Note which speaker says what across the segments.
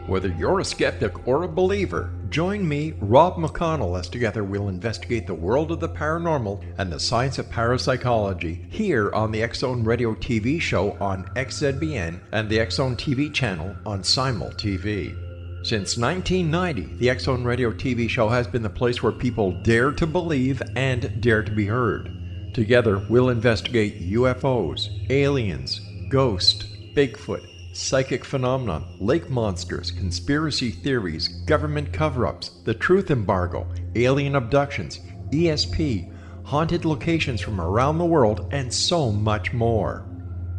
Speaker 1: Whether you're a skeptic or a believer, join me, Rob McConnell, as together we'll investigate the world of the paranormal and the science of parapsychology here on the X-Zone Radio TV show on XZBN and the X-Zone TV channel on Simul TV. Since 1990, the X-Zone Radio TV show has been the place where people dare to believe and dare to be heard. Together, we'll investigate UFOs, aliens, ghosts, Bigfoot, psychic phenomenon, lake monsters, conspiracy theories, government cover-ups, the truth embargo, alien abductions, ESP, haunted locations from around the world, and so much more.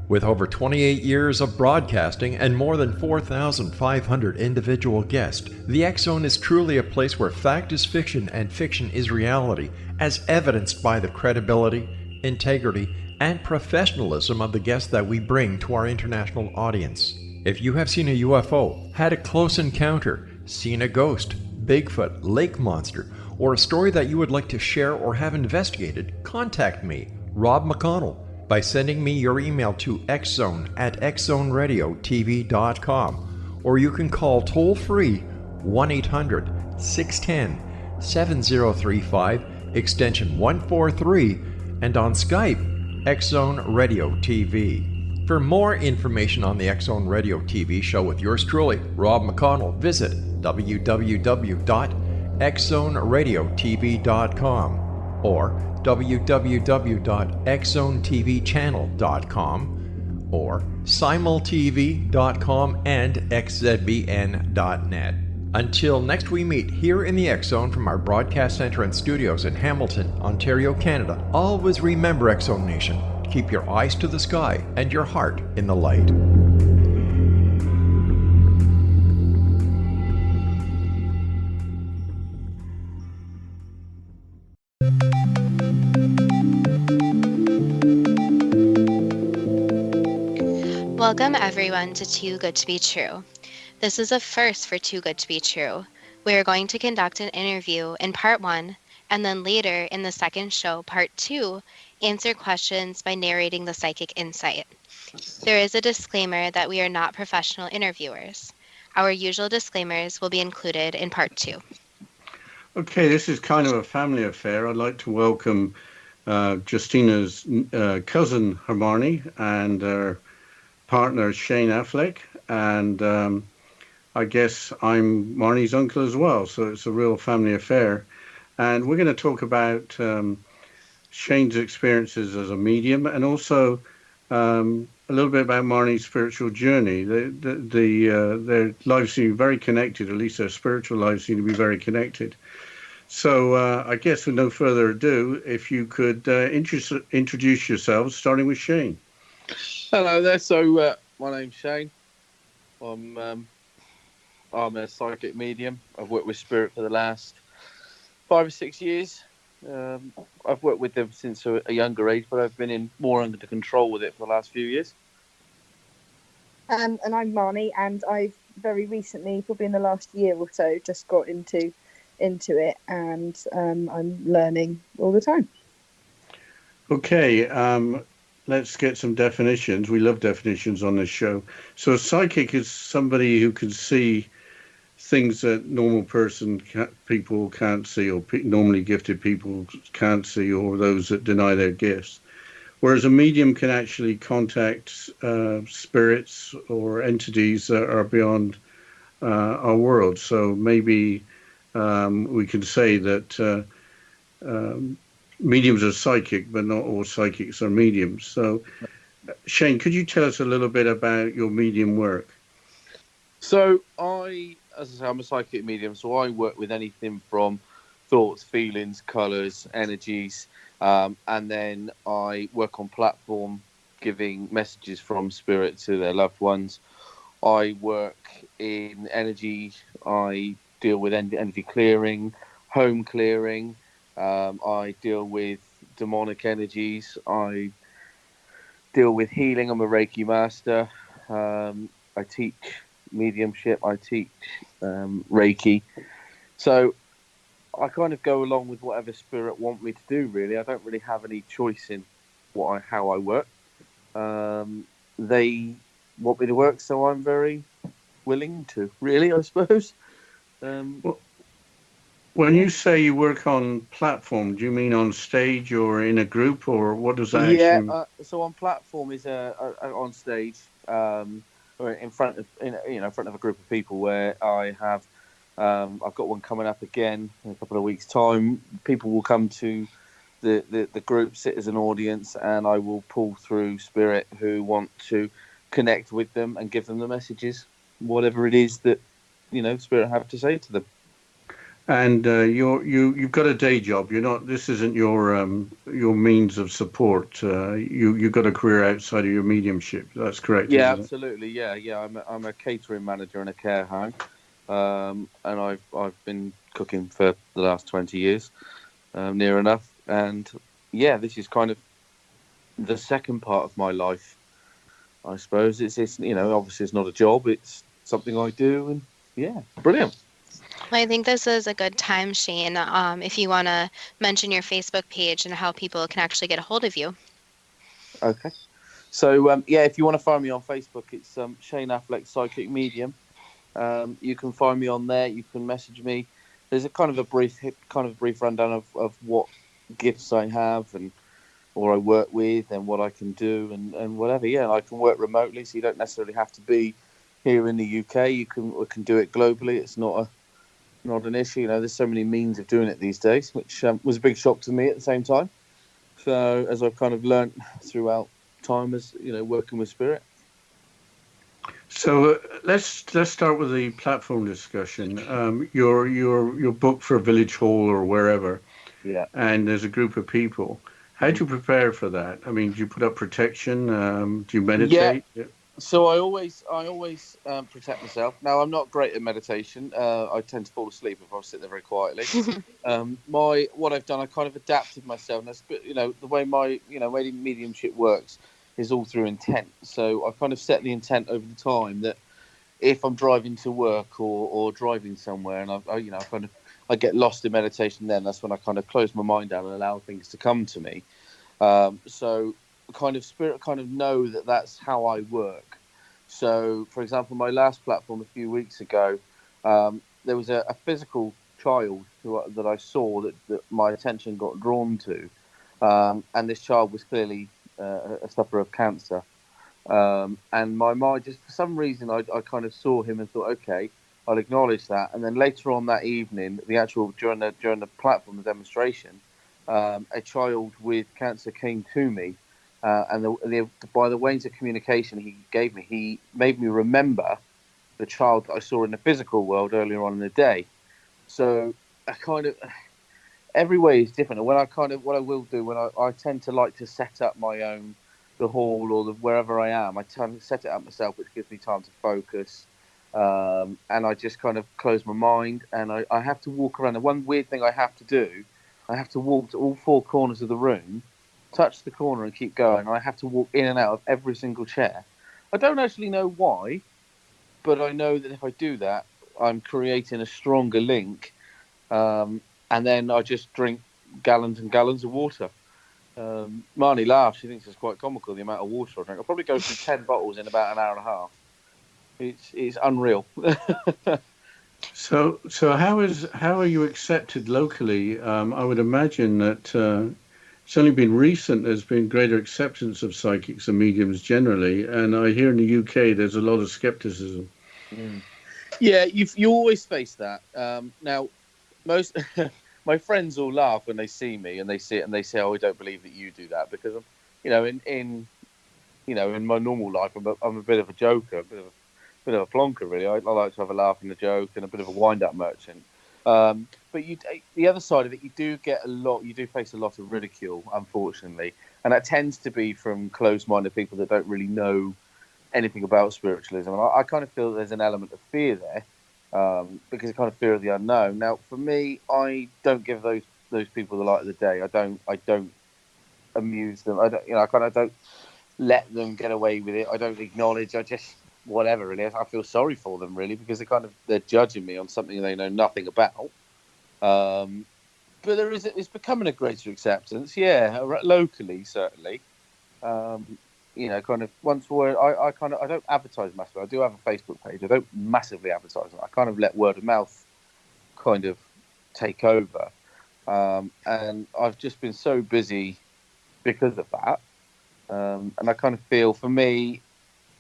Speaker 1: With over 28 years of broadcasting and more than 4,500 individual guests, the X-Zone is truly a place where fact is fiction and fiction is reality, as evidenced by the credibility, integrity, and professionalism of the guests that we bring to our international audience. If you have seen a UFO, had a close encounter, seen a ghost, Bigfoot, lake monster, or a story that you would like to share or have investigated, contact me, Rob McConnell, by sending me your email to xzone@xzoneradiotv.com, or you can call toll-free 1-800-610-7035, extension 143, and on Skype, X-Zone Radio TV. For more information on the X-Zone Radio TV show with yours truly, Rob McConnell, visit www.xzoneradiotv.com or www.xzonetvchannel.com or simultv.com and xzbn.net. Until next we meet here in the X-Zone from our broadcast center and studios in Hamilton, Ontario, Canada, always remember, X-Zone Nation, keep your eyes to the sky and your heart in the light.
Speaker 2: Welcome everyone to Too Good to Be True. This is a first for Too Good to Be True. We are going to conduct an interview in part 1, and then later in the second show, part 2, answer questions by narrating the psychic insight. There is a disclaimer that we are not professional interviewers. Our usual disclaimers will be included in part 2.
Speaker 3: Okay, this is kind of a family affair. I'd like to welcome Justina's cousin Hermione and her partner Shane Affleck, and I guess I'm Marnie's uncle as well, so it's a real family affair. And we're going to talk about Shane's experiences as a medium, and also a little bit about Marnie's spiritual journey. Their lives seem very connected, at least their spiritual lives seem to be very connected. So I guess with no further ado, if you could introduce yourselves, starting with Shane.
Speaker 4: Hello there. So my name's Shane. I'm a psychic medium. I've worked with spirit for the last 5 or 6 years. I've worked with them since a younger age, but I've been more under control with it for the last few years.
Speaker 5: And I'm Marnie, and I've very recently, probably in the last year or so, just got into it, and I'm learning all the time.
Speaker 3: Okay, let's get some definitions. We love definitions on this show. So a psychic is somebody who can see things that normal people can't see, or normally gifted people can't see, or those that deny their gifts. Whereas a medium can actually contact spirits or entities that are beyond our world. So maybe we can say that mediums are psychic, but not all psychics are mediums. So, Shane, could you tell us a little bit about your medium work?
Speaker 4: So as I say, I'm a psychic medium, so I work with anything from thoughts, feelings, colours, energies, and then I work on platform giving messages from spirit to their loved ones. I work in energy. I deal with energy clearing, home clearing. I deal with demonic energies. I deal with healing. I'm a Reiki Master. I teach mediumship. I teach Reiki. So I kind of go along with whatever spirit want me to do, really. I don't really have any choice in how I work. They want me to work, so I'm very willing to, really, I suppose.
Speaker 3: Well, when you say you work on platform, do you mean on stage or in a group, or what does that
Speaker 4: Yeah,
Speaker 3: actually mean?
Speaker 4: so on platform is on stage, or in front of in front of a group of people where I have I've got one coming up again in a couple of weeks' time. People will come to the group, sit as an audience, and I will pull through spirit who want to connect with them and give them the messages, whatever it is that spirit have to say to them.
Speaker 3: And you've got a day job. You're not. This isn't your means of support. You've got a career outside of your mediumship. That's correct,
Speaker 4: Yeah,
Speaker 3: isn't it?
Speaker 4: absolutely. Yeah. I'm a catering manager in a care home, and I've been cooking for the last 20 years, near enough. And yeah, this is kind of the second part of my life, I suppose. It's obviously it's not a job. It's something I do, and yeah, brilliant.
Speaker 2: Well, I think this is a good time, Shane, if you want to mention your Facebook page and how people can actually get a hold of you.
Speaker 4: Okay. So yeah, if you want to find me on Facebook, it's Shane Affleck Psychic Medium. You can find me on there. You can message me. There's a kind of a brief rundown of what gifts I have and or I work with and what I can do and whatever. Yeah, and I can work remotely, so you don't necessarily have to be here in the UK. We can do it globally. It's not an issue. There's so many means of doing it these days, which was a big shock to me at the same time. So as I've kind of learnt throughout time, as working with spirit.
Speaker 3: So let's start with the platform discussion. Your book for Village Hall or wherever,
Speaker 4: Yeah.
Speaker 3: and there's a group of people. How do you prepare for that? I mean, do you put up protection? Do you meditate?
Speaker 4: Yeah. So I always protect myself. Now I'm not great at meditation. I tend to fall asleep if I sit there very quietly. What I've done, I kind of adapted myself. And that's, the way my mediumship works is all through intent. So I kind of set the intent over the time that if I'm driving to work or driving somewhere and I get lost in meditation, then that's when I kind of close my mind down and allow things to come to me. So kind of spirit kind of know that that's how I work. So for example, my last platform a few weeks ago, there was a physical child that I saw that my attention got drawn to, and this child was clearly a sufferer of cancer, and my mind just for some reason I kind of saw him and thought, okay, I'll acknowledge that. And then later on that evening, during the platform, the demonstration, a child with cancer came to me, and by the ways of communication he gave me, he made me remember the child that I saw in the physical world earlier on in the day. So I kind of every way is different. And when what I will do when I tend to like to set up my own the hall or wherever I am, I tend to set it up myself, which gives me time to focus. And I just kind of close my mind, and I have to walk around. The one weird thing I have to do, I have to walk to all four corners of the room, touch the corner and keep going. And I have to walk in and out of every single chair. I don't actually know why, but I know that if I do that, I'm creating a stronger link. And then I just drink gallons and gallons of water. Marnie laughs. She thinks it's quite comical, the amount of water I drink. I'll probably go through 10 bottles in about an hour and a half. It's unreal.
Speaker 3: So how are you accepted locally? I would imagine that it's only been recent there's been greater acceptance of psychics and mediums generally, and I hear in the UK there's a lot of skepticism.
Speaker 4: Yeah, you always face that. Now, most my friends all laugh when they see me and they see it and they say, "Oh, I don't believe that you do that," because in my normal life I'm a bit of a joker, a bit of a plonker, really. I like to have a laugh and a joke and a bit of a wind-up merchant. But the other side of it, you do face a lot of ridicule, unfortunately, and that tends to be from closed-minded people that don't really know anything about spiritualism. And I kind of feel that there's an element of fear there, because it's kind of fear of the unknown. Now, for me, I don't give those people the light of the day. I don't amuse them. I don't let them get away with it. I don't acknowledge. I just whatever, really. I feel sorry for them, really, because they're judging me on something they know nothing about. But it's becoming a greater acceptance, yeah, locally certainly. kind of once a word. I don't advertise massively. I do have a Facebook page. I don't massively advertise it. I kind of let word of mouth kind of take over, and I've just been so busy because of that. And I kind of feel, for me,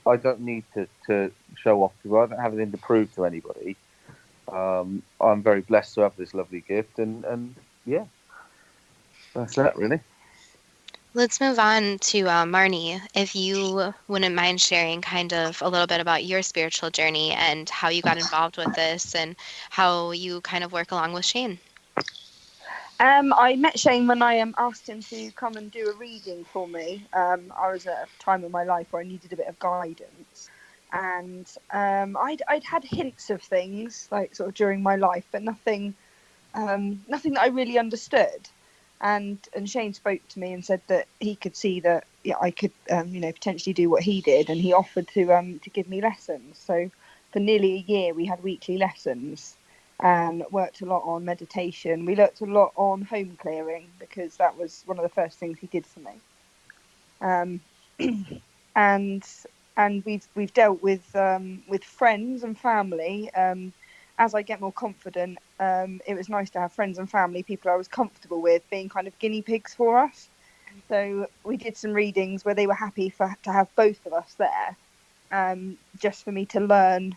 Speaker 4: I don't need to show off because I don't have anything to prove to anybody. I'm very blessed to have this lovely gift, and yeah, that's that really.
Speaker 2: Let's move on to Marnie, if you wouldn't mind sharing kind of a little bit about your spiritual journey and how you got involved with this and how you kind of work along with Shane.
Speaker 5: I met Shane when I asked him to come and do a reading for me. I was at a time in my life where I needed a bit of guidance, and I'd had hints of things like sort of during my life, but nothing that I really understood. And Shane spoke to me and said that he could see that I could potentially do what he did, and he offered to give me lessons. So for nearly a year we had weekly lessons and worked a lot on meditation. We looked a lot on home clearing because that was one of the first things he did for me. And we've dealt with friends and family. As I get more confident, it was nice to have friends and family, people I was comfortable with, being kind of guinea pigs for us. So we did some readings where they were happy to have both of us there, just for me to learn,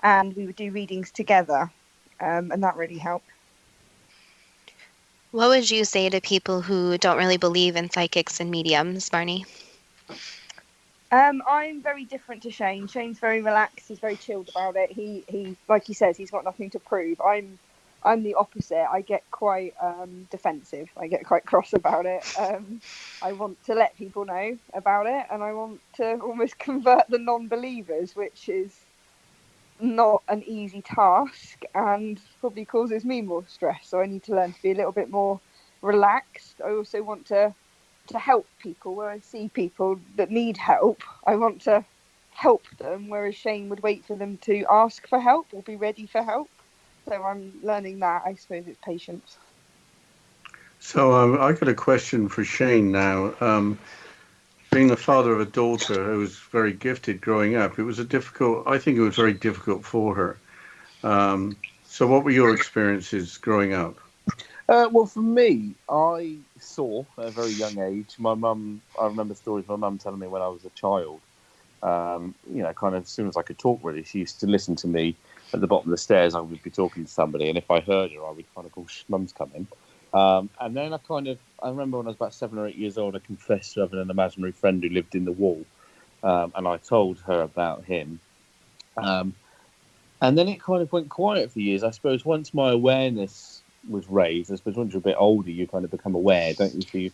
Speaker 5: and we would do readings together, and that really helped.
Speaker 2: What would you say to people who don't really believe in psychics and mediums, Marnie?
Speaker 5: I'm very different to Shane. Shane's very relaxed. He's very chilled about it. He like he says, he's got nothing to prove. I'm the opposite. I get quite defensive. I get quite cross about it. I want to let people know about it, and I want to almost convert the non-believers, which is not an easy task and probably causes me more stress. So I need to learn to be a little bit more relaxed. I also want to help people where I see people that need help. I want to help them, whereas Shane would wait for them to ask for help or be ready for help. So I'm learning that. I suppose it's patience.
Speaker 3: So I got a question for Shane now. Being the father of a daughter who was very gifted growing up, I think it was very difficult for her. So what were your experiences growing up?
Speaker 4: Well, for me, I saw at a very young age. I remember stories my mum telling me when I was a child. Kind of as soon as I could talk, really, she used to listen to me at the bottom of the stairs. I would be talking to somebody, and if I heard her, I would kind of call, "Mum's coming." And then I remember when I was about 7 or 8 years old, I confessed to having an imaginary friend who lived in the wall, and I told her about him. And then it kind of went quiet for years. I suppose once my awareness was raised, I suppose once you're a bit older, you kind of become aware, don't you? So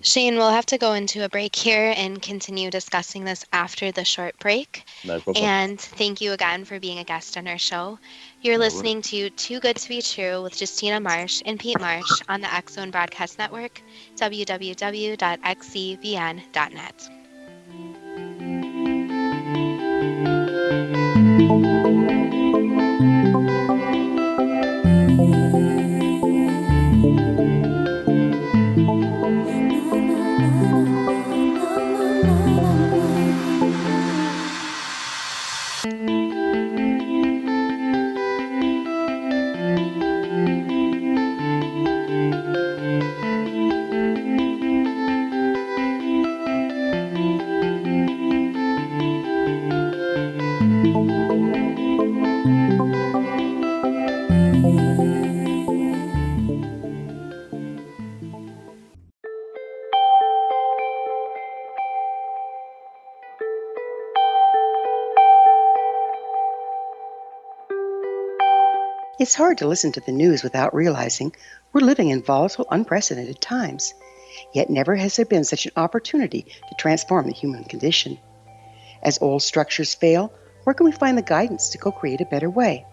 Speaker 2: Shane, we'll have to go into a break here and continue discussing this after the short break.
Speaker 4: No problem.
Speaker 2: And thank you again for being a guest on our show. You're listening to Too Good to Be True with Justina Marsh and Pete Marsh on the X Zone Broadcast Network, www.xcvn.net.
Speaker 6: It's hard to listen to the news without realizing we're living in volatile, unprecedented times. Yet never has there been such an opportunity to transform the human condition. As old structures fail, where can we find the guidance to co-create a better way?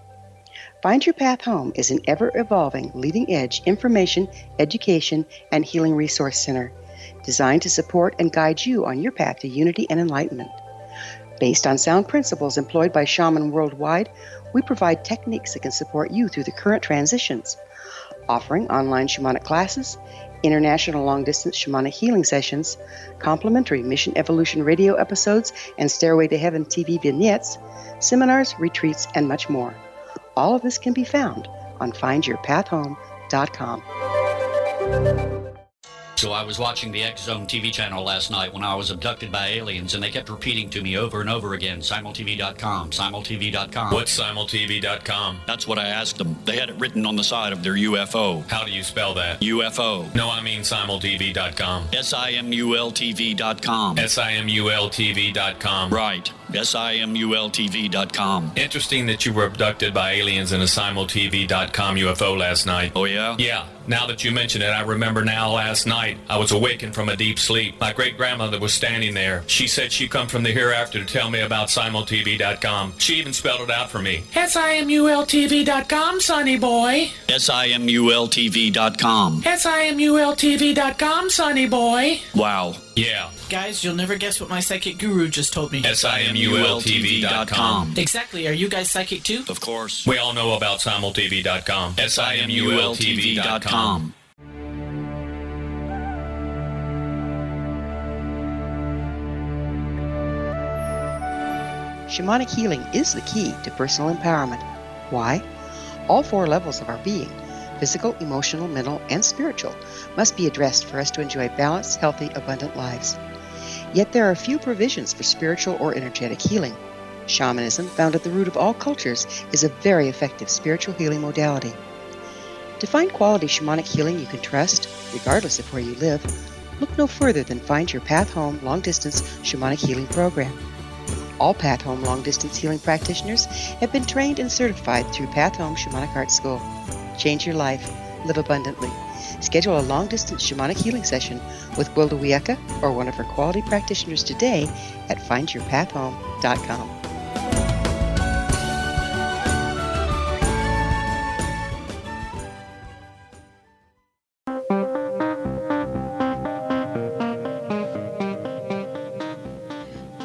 Speaker 6: Find Your Path Home is an ever-evolving, leading-edge information, education, and healing resource center designed to support and guide you on your path to unity and enlightenment. Based on sound principles employed by shaman worldwide, we provide techniques that can support you through the current transitions, offering online shamanic classes, international long-distance shamanic healing sessions, complimentary Mission Evolution radio episodes and Stairway to Heaven TV vignettes, seminars, retreats, and much more. All of this can be found on findyourpathhome.com.
Speaker 7: So I was watching the X Zone TV channel last night when I was abducted by aliens, and they kept repeating to me over and over again, simultv.com, simultv.com.
Speaker 8: What's simultv.com?
Speaker 7: That's what I asked them. They had it written on the side of their UFO.
Speaker 8: How do you spell that?
Speaker 7: UFO.
Speaker 8: No, I mean simultv.com.
Speaker 7: simultv.com.
Speaker 8: simultv.com.
Speaker 7: Right. simultv.com.
Speaker 8: Interesting that you were abducted by aliens in a simultv.com UFO last night.
Speaker 7: Oh, yeah?
Speaker 8: Yeah. Now that you mention it, I remember now last night I was awakened from a deep sleep. My great-grandmother was standing there. She said she'd come from the hereafter to tell me about simultv.com. She even spelled it out for me. simultv.com, sonny boy.
Speaker 7: simultv.com.
Speaker 8: simultv.com, sonny boy.
Speaker 7: Wow.
Speaker 8: Yeah.
Speaker 9: Guys, you'll never guess what my psychic guru just told me.
Speaker 8: simultv.com.
Speaker 9: Exactly. Are you guys psychic too?
Speaker 7: Of course.
Speaker 8: We all know about simultv.com. simultv.com.
Speaker 6: Shamanic healing is the key to personal empowerment. Why? All 4 levels of our being, physical, emotional, mental, and spiritual, must be addressed for us to enjoy balanced, healthy, abundant lives. Yet there are few provisions for spiritual or energetic healing. Shamanism, found at the root of all cultures, is a very effective spiritual healing modality. To find quality shamanic healing you can trust, regardless of where you live, look no further than Find Your Path Home Long-Distance Shamanic Healing Program. All Path Home long-distance healing practitioners have been trained and certified through Path Home Shamanic Art School. Change your life. Live abundantly. Schedule a long-distance shamanic healing session with Wilda Wieka or one of her quality practitioners today at findyourpathhome.com.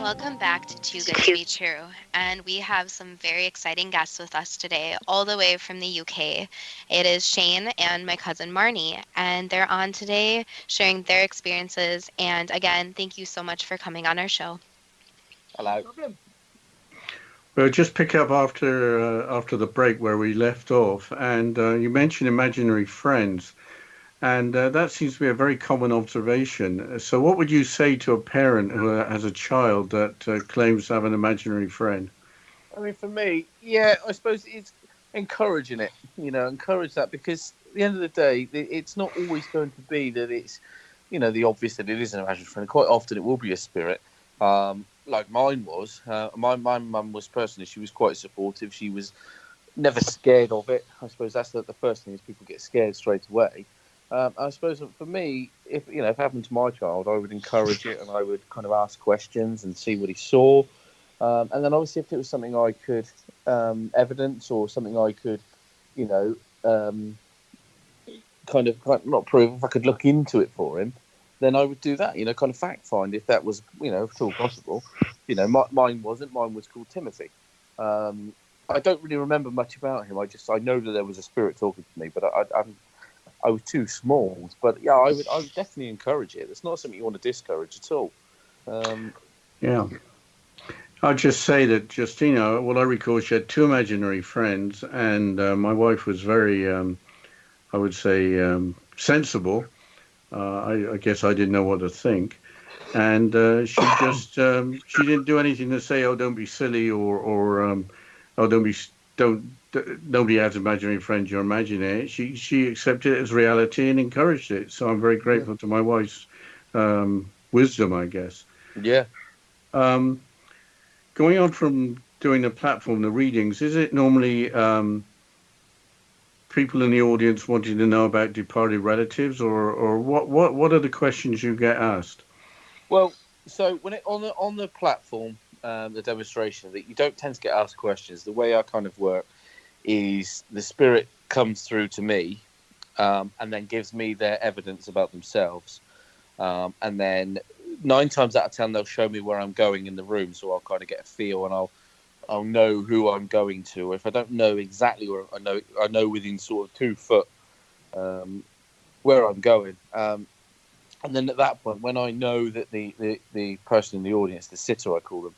Speaker 2: Welcome back to Too Good to Be True, and we have some very exciting guests with us today, all the way from the UK. It is Shane and my cousin Marnie, and they're on today sharing their experiences. And again, thank you so much for coming on our show.
Speaker 4: Hello.
Speaker 3: We'll just pick up after the break where we left off, and you mentioned imaginary friends. And that seems to be a very common observation. So what would you say to a parent who has a child that claims to have an imaginary friend?
Speaker 4: I mean, for me, yeah, I suppose it's encouraging it, encourage that, because at the end of the day, it's not always going to be that it's, the obvious that it is an imaginary friend. Quite often it will be a spirit, like mine was. My mum was personally, she was quite supportive. She was never scared of it. I suppose that's the first thing is people get scared straight away. I suppose for me, if it happened to my child, I would encourage it and I would kind of ask questions and see what he saw. And then obviously if it was something I could evidence or something I could, kind of not prove, if I could look into it for him, then I would do that, kind of fact find if that was, at all possible. Mine wasn't. Mine was called Timothy. I don't really remember much about him. I know that there was a spirit talking to me, but I was too small, but yeah, I would definitely encourage it. It's not something you want to discourage at all.
Speaker 3: Yeah. I'll just say that Justina, what I recall, she had 2 imaginary friends, and my wife was very, I would say, sensible. I guess I didn't know what to think. And she just, she didn't do anything to say, oh, don't be silly, or oh, nobody has imaginary friends, you're imagining it. She accepted it as reality and encouraged it. So I'm very grateful to my wife's wisdom, I guess.
Speaker 4: Yeah.
Speaker 3: Going on from doing the platform, the readings, is it normally people in the audience wanting to know about departed relatives, or what are the questions you get asked?
Speaker 4: Well, so when on the platform, the demonstration, that you don't tend to get asked questions. The way I kind of work is the spirit comes through to me and then gives me their evidence about themselves. And then 9 times out of 10, they'll show me where I'm going in the room. So I'll kind of get a feel and I'll know who I'm going to. If I don't know exactly where, I know within sort of 2 foot where I'm going. And then at that point, when I know that the person in the audience, the sitter I call them,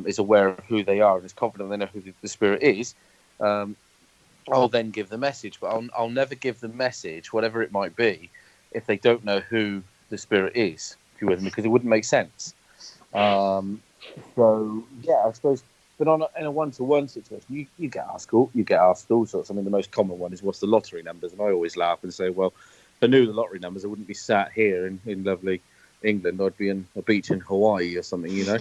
Speaker 4: is aware of who they are and is confident they know who the spirit is, I'll then give the message. But I'll never give the message, whatever it might be, if they don't know who the spirit is, if you're with me, because it wouldn't make sense. So yeah, I suppose. But in a one-to-one situation, you get asked all sorts. I mean, the most common one is, what's the lottery numbers? And I always laugh and say, well, if I knew the lottery numbers, I wouldn't be sat here in lovely England. I'd be in a beach in Hawaii or something, you know.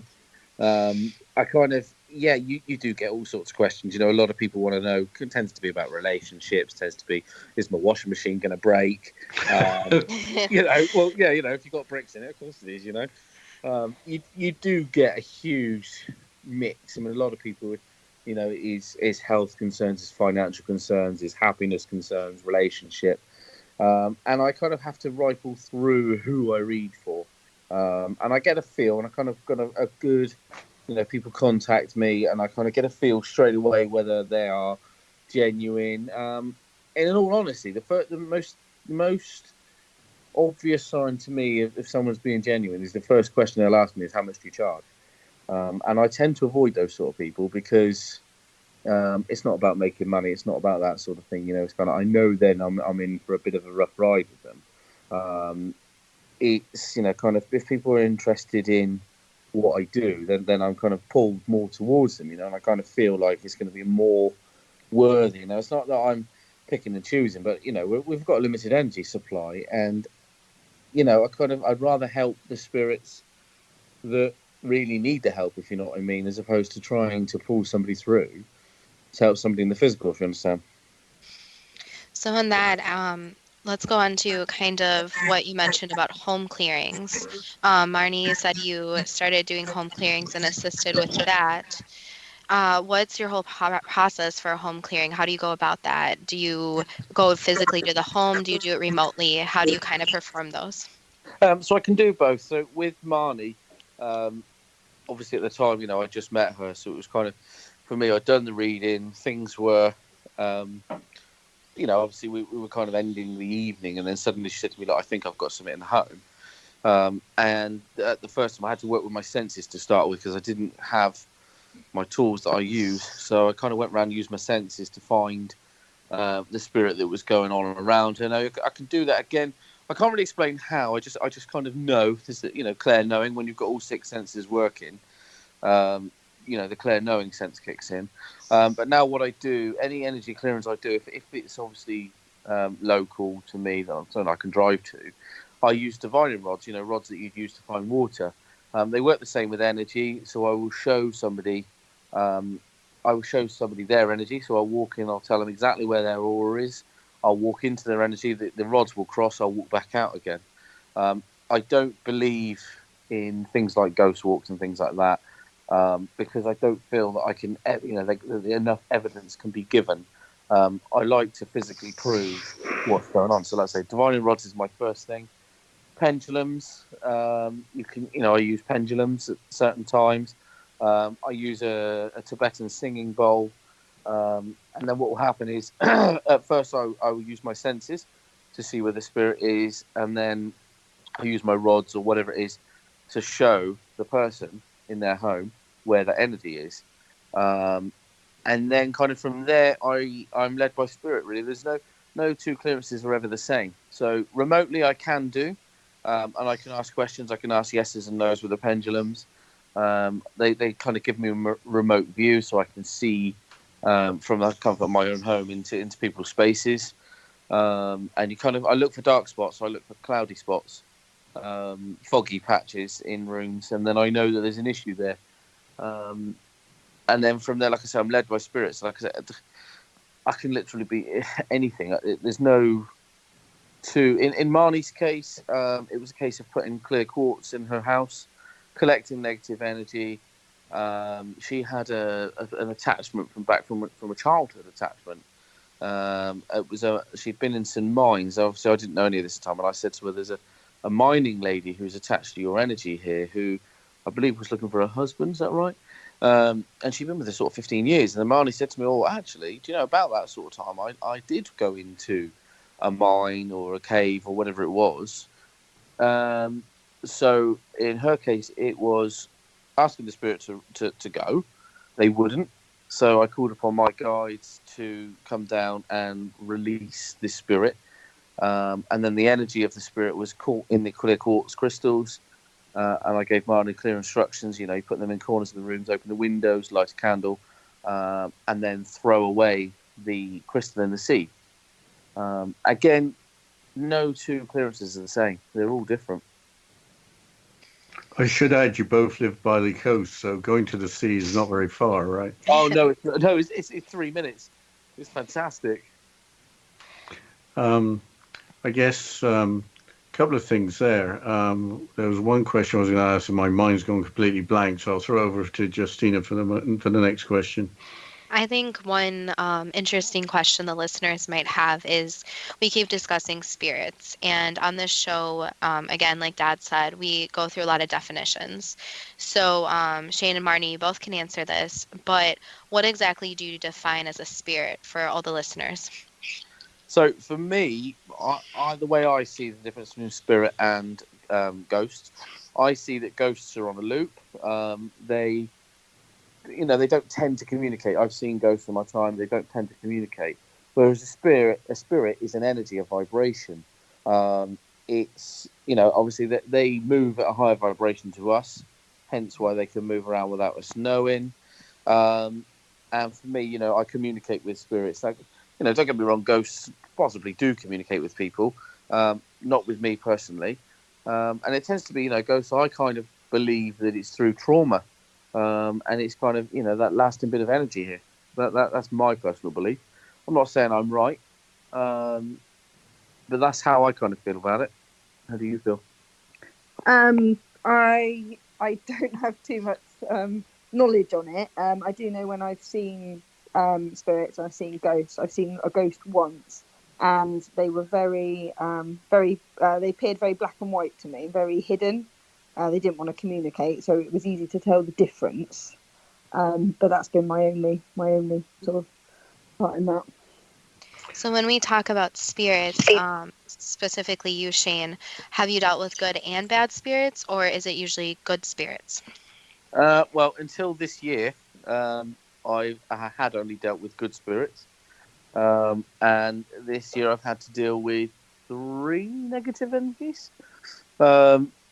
Speaker 4: I kind of, yeah, you do get all sorts of questions. You know, a lot of people want to know, it tends to be about relationships, tends to be, is my washing machine going to break? You know, well, yeah, you know, if you've got bricks in it, of course it is, you know. You do get a huge mix. I mean, a lot of people, you know, is health concerns, is financial concerns, is happiness concerns, relationship. And I kind of have to rifle through who I read for. And I get a feel, and I kind of got a good, you know, people contact me, and I kind of get a feel straight away whether they are genuine. And in all honesty, the most obvious sign to me if someone's being genuine is the first question they'll ask me is, how much do you charge? And I tend to avoid those sort of people because it's not about making money. It's not about that sort of thing. You know, it's kind of, I know then I'm in for a bit of a rough ride with them. It's, you know, kind of, if people are interested in what I do, then I'm kind of pulled more towards them, you know, and I kind of feel like it's going to be more worthy. You know, it's not that I'm picking and choosing, but, you know, we've got a limited energy supply, and, you know, I'd rather help the spirits that really need the help, if you know what I mean, as opposed to trying to pull somebody through to help somebody in the physical, if you understand.
Speaker 2: So on that, let's go on to kind of what you mentioned about home clearings. Marnie, you said you started doing home clearings and assisted with that. What's your whole process for a home clearing? How do you go about that? Do you go physically to the home? Do you do it remotely? How do you kind of perform those?
Speaker 4: So I can do both. So with Marnie, obviously at the time, you know, I just met her, so it was kind of, for me, I'd done the reading. Things were, you know, obviously we were kind of ending the evening, and then suddenly she said to me, like, I think I've got something in the home. And at the first time I had to work with my senses to start with, because I didn't have my tools that I use. So I kind of went around and used my senses to find the spirit that was going on around her. Now, I can do that again. I can't really explain how. I just kind of know. There's, you know, Claire knowing, when you've got all six senses working. You know, the Claire knowing sense kicks in. But now what I do, any energy clearance I do, if it's obviously local to me, that I can drive to, I use divining rods. You know, rods that you'd use to find water. They work the same with energy. So I will show somebody. Their energy. So I'll walk in. I'll tell them exactly where their aura is. I'll walk into their energy. The rods will cross. I'll walk back out again. I don't believe in things like ghost walks and things like that. Because I don't feel that I can, you know, enough evidence can be given. I like to physically prove what's going on. So let's say divining rods is my first thing. Pendulums, I use pendulums at certain times. I use a Tibetan singing bowl. And then what will happen is, at first I will use my senses to see where the spirit is, and then I use my rods or whatever it is to show the person in their home where that energy is. And then kind of from there, I'm led by spirit, really. There's no two clearances are ever the same. So remotely I can do, and I can ask questions. I can ask yeses and nos with the pendulums. They kind of give me a remote view, so I can see from the comfort of my own home into people's spaces. And I look for dark spots. I look for cloudy spots, foggy patches in rooms, and then I know that there's an issue there. And then from there, like I said, I'm led by spirits. Like I said, I can literally be anything. There's no two. In Marnie's case, it was a case of putting clear quartz in her house, collecting negative energy. She had an attachment from a childhood attachment. She'd been in some mines. Obviously, I didn't know any of this at the time, and I said to her, "There's a mining lady who's attached to your energy here, who I believe was looking for a husband. Is that right?" And she'd been with her sort of 15 years. And then Marnie said to me, "Oh, actually, do you know about that sort of time? I did go into a mine or a cave or whatever it was. So in her case, it was asking the spirit to go. They wouldn't. So I called upon my guides to come down and release this spirit. And then the energy of the spirit was caught in the clear quartz crystals. And I gave Marnie clear instructions. You put them in corners of the rooms, open the windows, light a candle, and then throw away the crystal in the sea. Again, no two clearances are the same. They're all different.
Speaker 3: I should add, you both live by the coast, so going to the sea is not very far, right?
Speaker 4: Oh no, it's 3 minutes. It's fantastic.
Speaker 3: I guess a couple of things there. There was one question I was going to ask, and my mind's gone completely blank, so I'll throw over to Justina for the next question.
Speaker 2: I think one interesting question the listeners might have is, we keep discussing spirits, and on this show, again, like Dad said, we go through a lot of definitions. So Shane and Marnie, you both can answer this, but what exactly do you define as a spirit for all the listeners?
Speaker 4: So for me, the way I see the difference between spirit and ghosts, I see that ghosts are on a loop. They don't tend to communicate. I've seen ghosts in my time. They don't tend to communicate. Whereas a spirit is an energy, a vibration. It's, obviously that they move at a higher vibration to us, hence why they can move around without us knowing. And for me, I communicate with spirits. Like, don't get me wrong, ghosts possibly do communicate with people, not with me personally. And it tends to be, ghosts, I kind of believe that it's through trauma. And it's kind of, that lasting bit of energy here. That's my personal belief. I'm not saying I'm right, but that's how I kind of feel about it. How do you feel?
Speaker 5: I don't have too much knowledge on it. I do know when I've seen spirits, I've seen ghosts. I've seen a ghost once, and they were very, they appeared very black and white to me, very hidden. They didn't want to communicate, so it was easy to tell the difference. But that's been my only sort of part in that.
Speaker 2: So when we talk about spirits, specifically you, Shane, have you dealt with good and bad spirits, or is it usually good spirits?
Speaker 4: Well, until this year, I had only dealt with good spirits. And this year I've had to deal with 3 negative energies.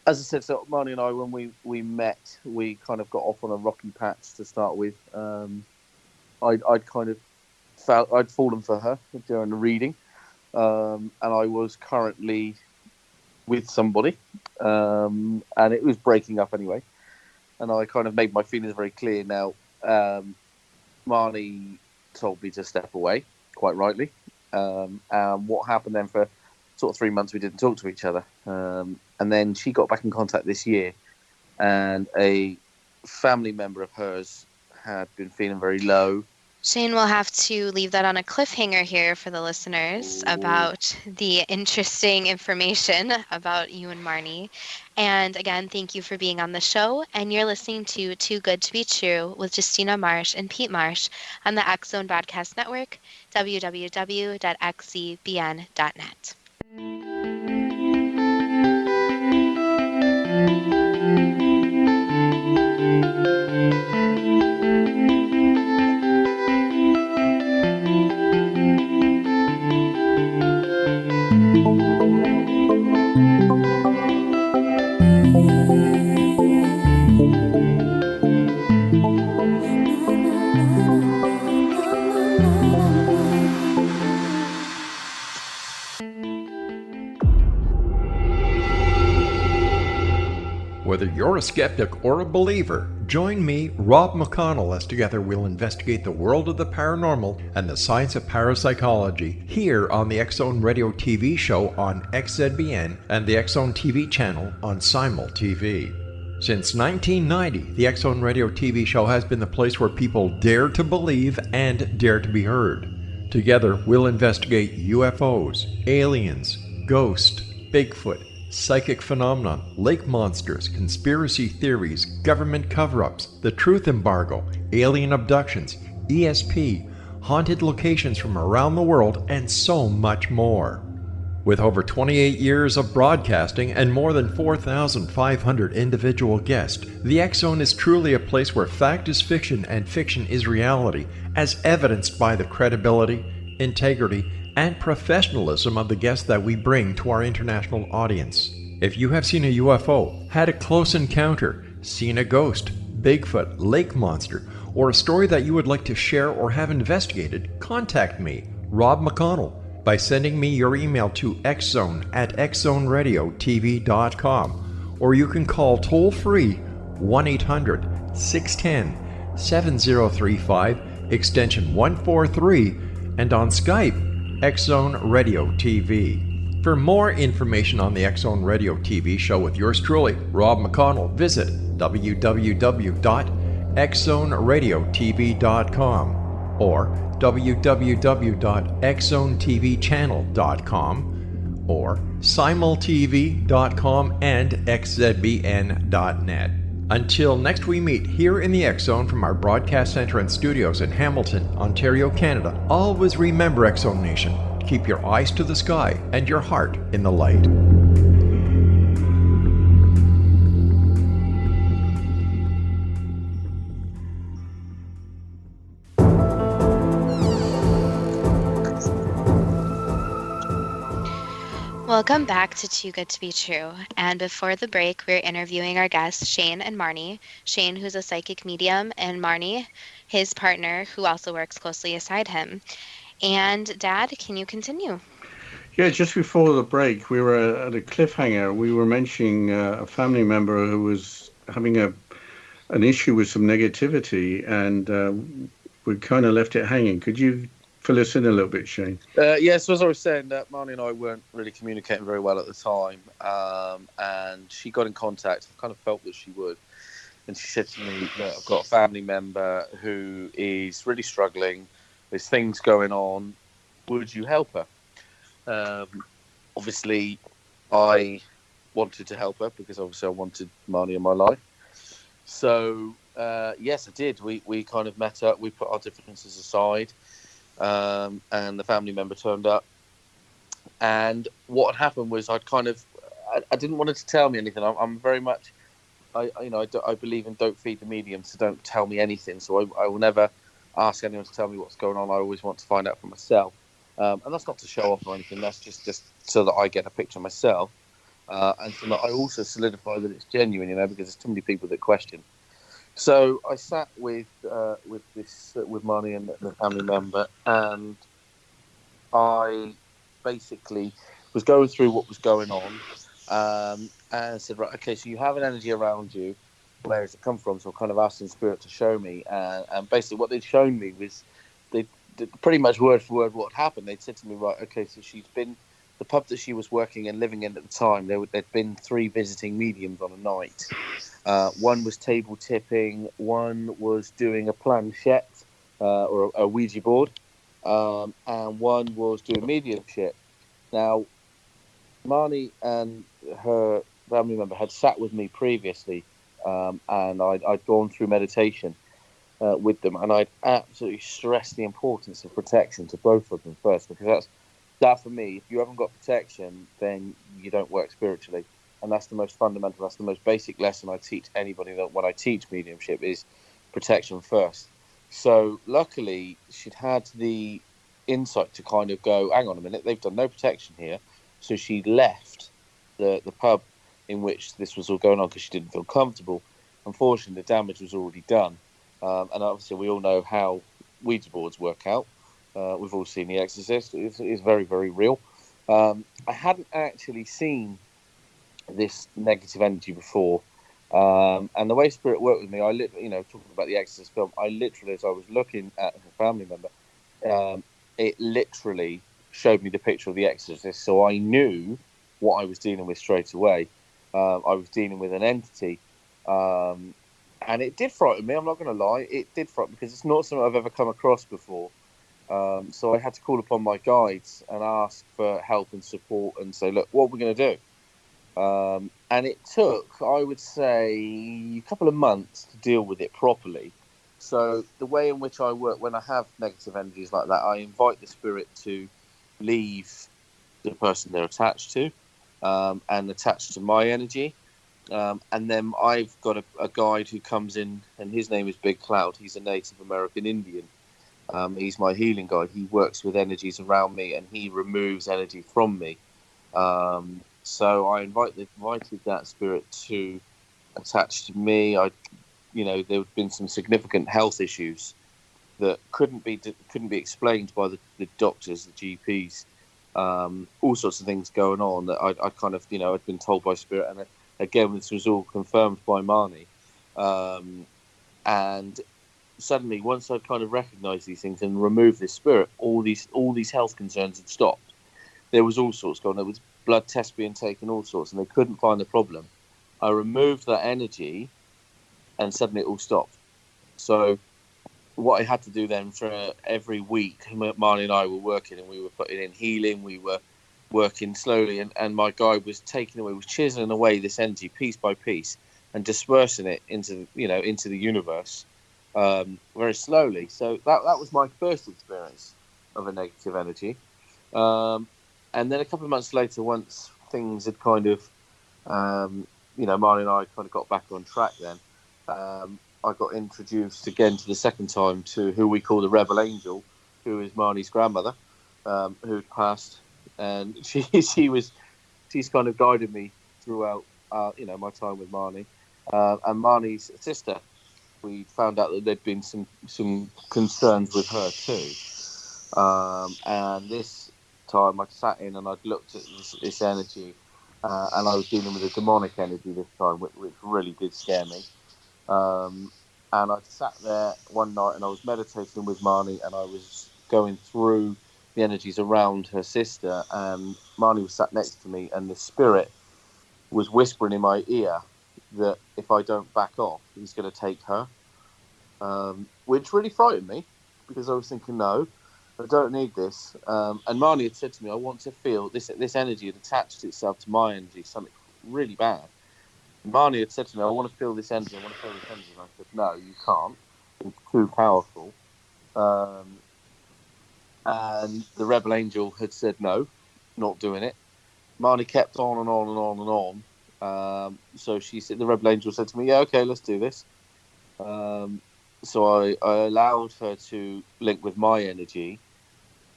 Speaker 4: As I said, so Marnie and I, when we met, we kind of got off on a rocky patch to start with. I'd kind of felt I'd fallen for her during the reading, and I was currently with somebody, and it was breaking up anyway. And I kind of made my feelings very clear. Now, Marnie told me to step away, quite rightly. And what happened then for sort of 3 months, we didn't talk to each other. And then she got back in contact this year, and a family member of hers had been feeling very low.
Speaker 2: Shane will have to leave that on a cliffhanger here for the listeners about the interesting information about you and Marnie. And again, thank you for being on the show. And you're listening to Too Good to Be True with Justina Marsh and Pete Marsh on the X Zone Broadcast Network, www.xzbn.net.
Speaker 1: Whether you're a skeptic or a believer, join me, Rob McConnell, as together we'll investigate the world of the paranormal and the science of parapsychology here on the X Zone Radio TV show on XZBN and the X Zone TV channel on Simul TV. Since 1990, the X Zone Radio TV show has been the place where people dare to believe and dare to be heard. Together, we'll investigate UFOs, aliens, ghosts, Bigfoot, psychic phenomenon, lake monsters, conspiracy theories, government cover-ups, the truth embargo, alien abductions, ESP, haunted locations from around the world, and so much more. With over 28 years of broadcasting and more than 4,500 individual guests, the X Zone is truly a place where fact is fiction and fiction is reality, as evidenced by the credibility, integrity, and professionalism of the guests that we bring to our international audience. If you have seen a UFO, had a close encounter, seen a ghost, Bigfoot, lake monster, or a story that you would like to share or have investigated, contact me, Rob McConnell, by sending me your email to xzone@xzoneradiotv.com, or you can call toll-free 1-800-610-7035, extension 143, and on Skype, X Zone Radio TV. For more information on the X Zone Radio TV show with yours truly, Rob McConnell, visit www.xzoneradiotv.com or www.xzonetvchannel.com or simultv.com and xzbn.net. Until next we meet here in the X Zone from our broadcast center and studios in Hamilton, Ontario, Canada, always remember, X Zone Nation, keep your eyes to the sky and your heart in the light.
Speaker 2: Welcome back to Too Good to Be True. And before the break, we're interviewing our guests, Shane and Marnie. Shane, who's a psychic medium, and Marnie, his partner, who also works closely aside him. And Dad, can you continue?
Speaker 3: Yeah, just before the break, we were at a cliffhanger. We were mentioning a family member who was having an issue with some negativity, and we kind of left it hanging. Could you fill us in a little bit, Shane?
Speaker 4: Yes, as I was saying, Marnie and I weren't really communicating very well at the time, and she got in contact. I kind of felt that she would, and she said to me that I've got a family member who is really struggling. There's things going on. Would you help her? Obviously, I wanted to help her because obviously I wanted Marnie in my life. So yes, I did. We kind of met up. We put our differences aside. And the family member turned up, and what had happened was I didn't want her to tell me anything. I'm very much, I believe in don't feed the medium, so don't tell me anything. So I will never ask anyone to tell me what's going on. I always want to find out for myself, and that's not to show off or anything. That's just so that I get a picture myself, and so that I also solidify that it's genuine. Because there's too many people that question. So I sat with Marnie and the family member, and I basically was going through what was going on, and said, right, okay, so you have an energy around you. Where does it come from? So I kind of asked in spirit to show me, and basically what they'd shown me was they pretty much word for word what happened. They'd said to me, right, okay, so she's been the pub that she was working and living in at the time. There'd been 3 visiting mediums on a night. One was table tipping, one was doing a planchette or a Ouija board, and one was doing mediumship. Now, Marnie and her family member had sat with me previously, and I'd gone through meditation with them, and I'd absolutely stressed the importance of protection to both of them first, because that for me, if you haven't got protection, then you don't work spiritually. And that's the most fundamental, that's the most basic lesson I teach anybody that when I teach mediumship is protection first. So luckily, she'd had the insight to kind of go, hang on a minute, they've done no protection here. So she left the pub in which this was all going on because she didn't feel comfortable. Unfortunately, the damage was already done. And obviously, we all know how Ouija boards work out. We've all seen The Exorcist. It's very, very real. I hadn't actually seen this negative energy before, and the way spirit worked with me, talking about the Exorcist film, I literally, as I was looking at her family member, it literally showed me the picture of the Exorcist, so I knew what I was dealing with straight away. I was dealing with an entity, and it did frighten me. I'm not going to lie, it did frighten me because it's not something I've ever come across before. So I had to call upon my guides and ask for help and support and say, look, what are we going to do? And it took, I would say, a couple of months to deal with it properly. So the way in which I work when I have negative energies like that, I invite the spirit to leave the person they're attached to, and attached to my energy. And then I've got a guide who comes in, and his name is Big Cloud. He's a Native American Indian. He's my healing guide. He works with energies around me, and he removes energy from me. So I invited that spirit to attach to me. There had been some significant health issues that couldn't be explained by the doctors, the GPs. All sorts of things going on that I kind of, I'd been told by spirit, and again, this was all confirmed by Marnie. And suddenly, once I'd kind of recognised these things and removed this spirit, all these health concerns had stopped. There was all sorts going on. There was blood tests being taken, all sorts, and they couldn't find the problem. I removed that energy, and suddenly it all stopped. So what I had to do then for every week, Marnie and I were working, and we were putting in healing. We were working slowly, and my guide was chiseling away this energy piece by piece and dispersing it into the universe very slowly. So that was my first experience of a negative energy. And then a couple of months later, once things had kind of, Marnie and I kind of got back on track then, I got introduced again to the second time to who we call the Rebel Angel, who is Marnie's grandmother, who had passed. And she's kind of guided me throughout, my time with Marnie. And Marnie's sister, we found out that there'd been some concerns with her too. And this time I sat in and I'd looked at this energy, and I was dealing with a demonic energy this time, which really did scare me. And I sat there one night and I was meditating with Marnie, and I was going through the energies around her sister, and Marnie was sat next to me, and the spirit was whispering in my ear that if I don't back off, he's going to take her, which really frightened me, because I was thinking, no, I don't need this. And Marnie had said to me, I want to feel this energy had attached itself to my energy, something really bad. And Marnie had said to me, I want to feel this energy, And I said, no, you can't. It's too powerful. And the Rebel Angel had said, no, not doing it. Marnie kept on and on and on and on. So the Rebel Angel said to me, yeah, okay, let's do this. So I allowed her to link with my energy,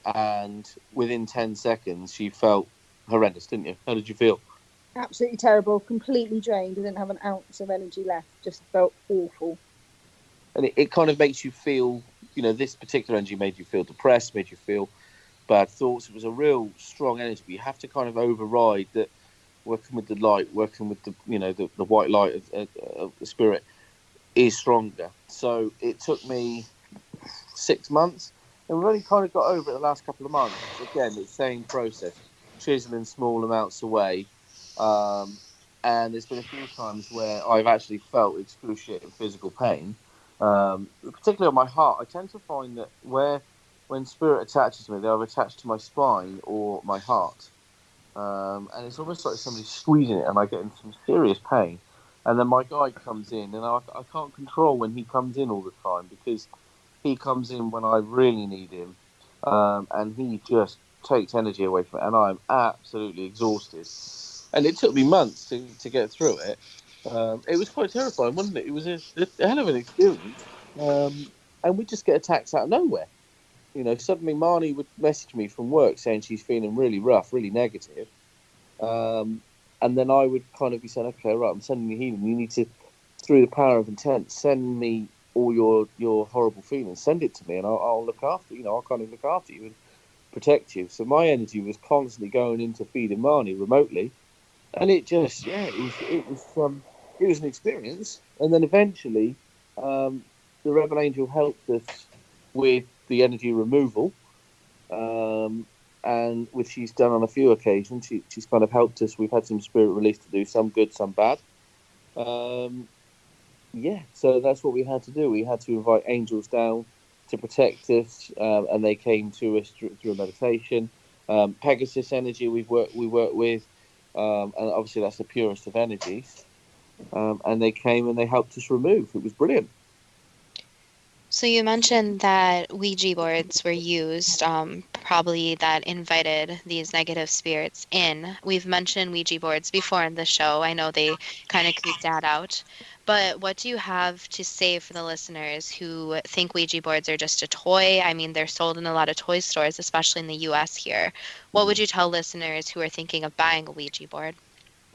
Speaker 4: and within 10 seconds, she felt horrendous, didn't you? How did you feel?
Speaker 5: Absolutely terrible, completely drained. I didn't have an ounce of energy left, just felt awful.
Speaker 4: And it kind of makes you feel, this particular energy made you feel depressed, made you feel bad thoughts. It was a real strong energy, but you have to kind of override that, working with the light, working with the white light of the spirit is stronger. So it took me 6 months, and we've only kind of got over it the last couple of months. Again, it's the same process, chiseling small amounts away. And there's been a few times where I've actually felt excruciating physical pain, particularly on my heart. I tend to find that when spirit attaches to me, they're attached to my spine or my heart. And it's almost like somebody's squeezing it, and I get in some serious pain. And then my guide comes in, and I can't control when he comes in all the time, because he comes in when I really need him, and he just takes energy away from it, and I'm absolutely exhausted. And it took me months to get through it. It was quite terrifying, wasn't it? It was a hell of an experience. And we just get attacks out of nowhere. Suddenly Marnie would message me from work saying she's feeling really rough, really negative. And then I would kind of be saying, okay, right, I'm sending you healing. You need to, through the power of intent, send me all your horrible feelings. Send it to me, and I'll look after you. I'll kind of look after you and protect you. So my energy was constantly going into feeding Marnie remotely, and it just, it was an experience. And then eventually, the Rebel Angel helped us with the energy removal. And which she's done on a few occasions. She's kind of helped us. We've had some spirit release to do, some good, some bad. So that's what we had to do. We had to invite angels down to protect us, and they came to us through a meditation. Pegasus energy we work with, and obviously that's the purest of energies. And they came and they helped us remove. It was brilliant.
Speaker 2: So you mentioned that Ouija boards were used probably that invited these negative spirits in. We've mentioned Ouija boards before in the show. I know they kind of creep Dad out. But what do you have to say for the listeners who think Ouija boards are just a toy? I mean, they're sold in a lot of toy stores, especially in the US here. What would you tell listeners who are thinking of buying a Ouija board?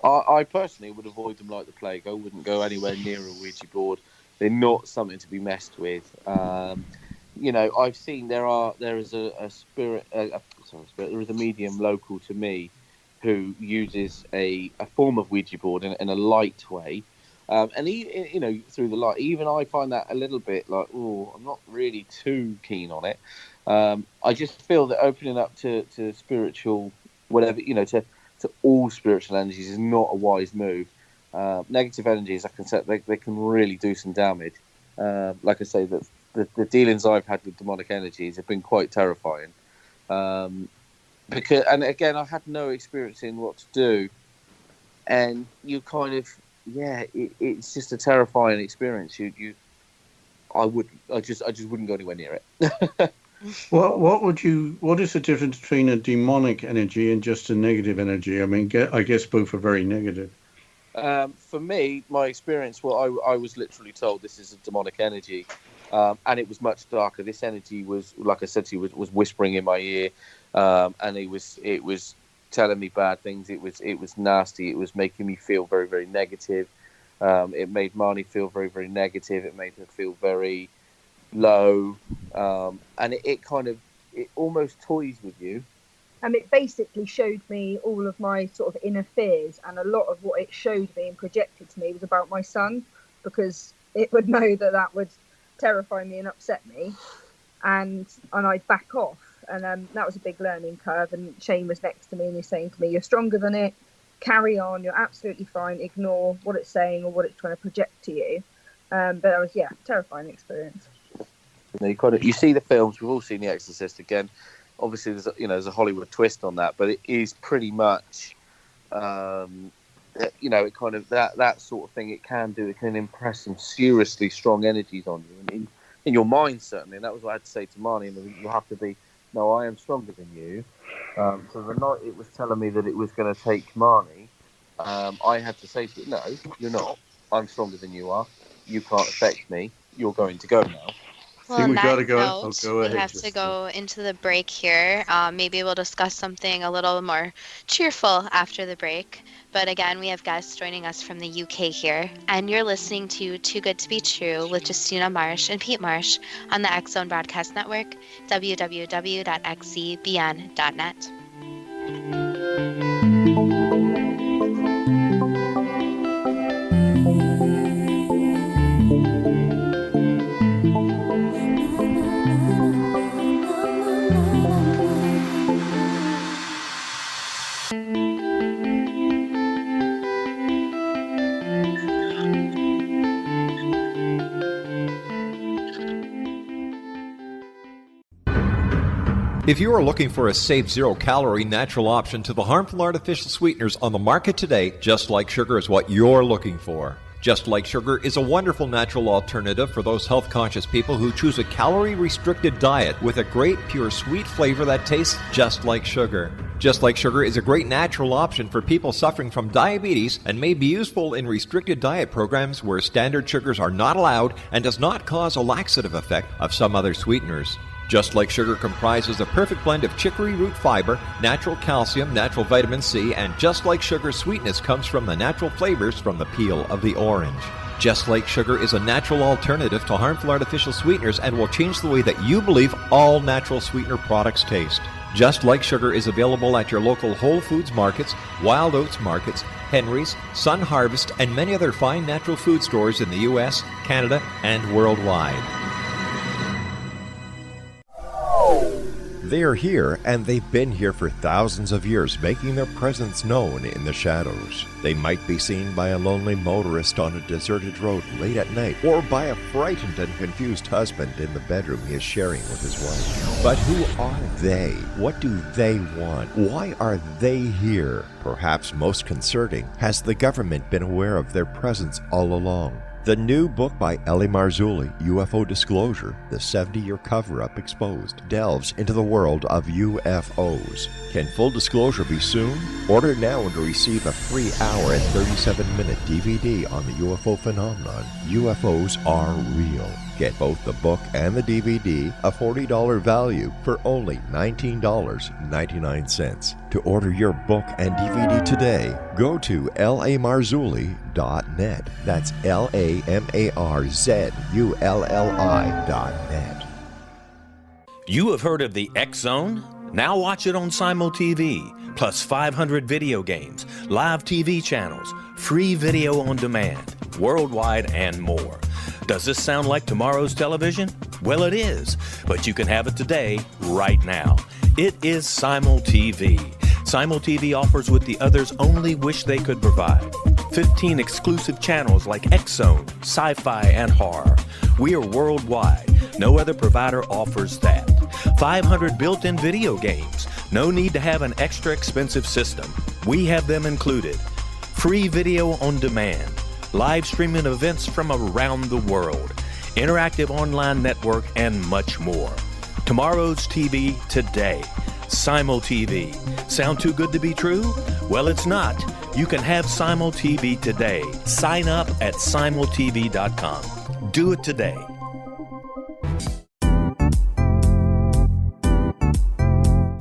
Speaker 4: I personally would avoid them like the plague. I wouldn't go anywhere near a Ouija board. They're not something to be messed with. I've seen there is a spirit. There is a medium local to me who uses a form of Ouija board in a light way. And he, through the light, even I find that a little bit like, I'm not really too keen on it. I just feel that opening up to spiritual, whatever, to all spiritual energies is not a wise move. Negative energies, like I said, they can really do some damage. Like I say, the dealings I've had with demonic energies have been quite terrifying. And again, I had no experience in what to do, and you kind of, it's just a terrifying experience. I just wouldn't go anywhere near it.
Speaker 3: What is the difference between a demonic energy and just a negative energy? I mean, I guess both are very negative.
Speaker 4: For me, my experience, I was literally told this is a demonic energy, and it was much darker. This energy was, like I said to you, was whispering in my ear, and it was telling me bad things. It was nasty. It was making me feel very, very negative. It made Marnie feel very, very negative. It made her feel very low, and it almost toys with you.
Speaker 5: And it basically showed me all of my sort of inner fears, and a lot of what it showed me and projected to me was about my son, because it would know that would terrify me and upset me, and I'd back off. And that was a big learning curve. And Shane was next to me and he's saying to me, "You're stronger than it. Carry on. You're absolutely fine. Ignore what it's saying or what it's trying to project to you." But that was, terrifying experience.
Speaker 4: You see the films. We've all seen The Exorcist again. Obviously, there's a Hollywood twist on that, but it is pretty much, it kind of that sort of thing. It can impress some seriously strong energies on you in your mind, certainly. And that was what I had to say to Marnie. And you have to be, no, I am stronger than you. So the night it was telling me that it was going to take Marnie, I had to say to it, no, you're not. I'm stronger than you are. You can't affect me. You're going to go now.
Speaker 2: Well, on
Speaker 3: we
Speaker 2: that
Speaker 3: gotta go.
Speaker 2: note,
Speaker 3: Go ahead,
Speaker 2: we have to go into the break here. Maybe we'll discuss something a little more cheerful after the break. But again, we have guests joining us from the UK here. And you're listening to Too Good to Be True with Justina Marsh and Pete Marsh on the X Zone Broadcast Network, www.xzbn.net.
Speaker 1: If you are looking for a safe, zero-calorie natural option to the harmful artificial sweeteners on the market today, Just Like Sugar is what you're looking for. Just Like Sugar is a wonderful natural alternative for those health-conscious people who choose a calorie-restricted diet with a great, pure, sweet flavor that tastes just like sugar. Just Like Sugar is a great natural option for people suffering from diabetes and may be useful in restricted diet programs where standard sugars are not allowed and does not cause a laxative effect of some other sweeteners. Just Like Sugar comprises a perfect blend of chicory root fiber, natural calcium, natural vitamin C, and Just Like Sugar's sweetness comes from the natural flavors from the peel of the orange. Just Like Sugar is a natural alternative to harmful artificial sweeteners and will change the way that you believe all natural sweetener products taste. Just Like Sugar is available at your local Whole Foods markets, Wild Oats markets, Henry's, Sun Harvest, and many other fine natural food stores in the U.S., Canada, and worldwide.
Speaker 10: They are here, and they've been here for thousands of years, making their presence known in the shadows. They might be seen by a lonely motorist on a deserted road late at night, or by a frightened and confused husband in the bedroom he is sharing with his wife. But who are they? What do they want? Why are they here? Perhaps most concerning, has the government been aware of their presence all along? The new book by Ellie Marzulli, UFO Disclosure, The 70-Year Cover-Up Exposed, delves into the world of UFOs. Can full disclosure be soon? Order now and receive a free hour and 37-minute DVD on the UFO phenomenon. UFOs are real. Get both the book and the DVD, a $40 value, for only $19.99. To order your book and DVD today, go to lamarzulli.net. That's LAMARZULLI.net.
Speaker 8: You have heard of the X Zone? Now watch it on Simul TV, plus 500 video games, live TV channels, free video on demand, worldwide, and more. Does this sound like tomorrow's television? Well, it is, but you can have it today, right now. It is Simul TV. Simul TV offers what the others only wish they could provide. 15 exclusive channels like X-Zone, Sci-Fi, and Horror. We are worldwide. No other provider offers that. 500 built-in video games. No need to have an extra expensive system. We have them included. Free video on demand. Live streaming events from around the world, interactive online network, and much more. Tomorrow's TV today. Simul TV. Sound too good to be true? Well, it's not. You can have Simul TV today. Sign up at simultv.com. Do it today.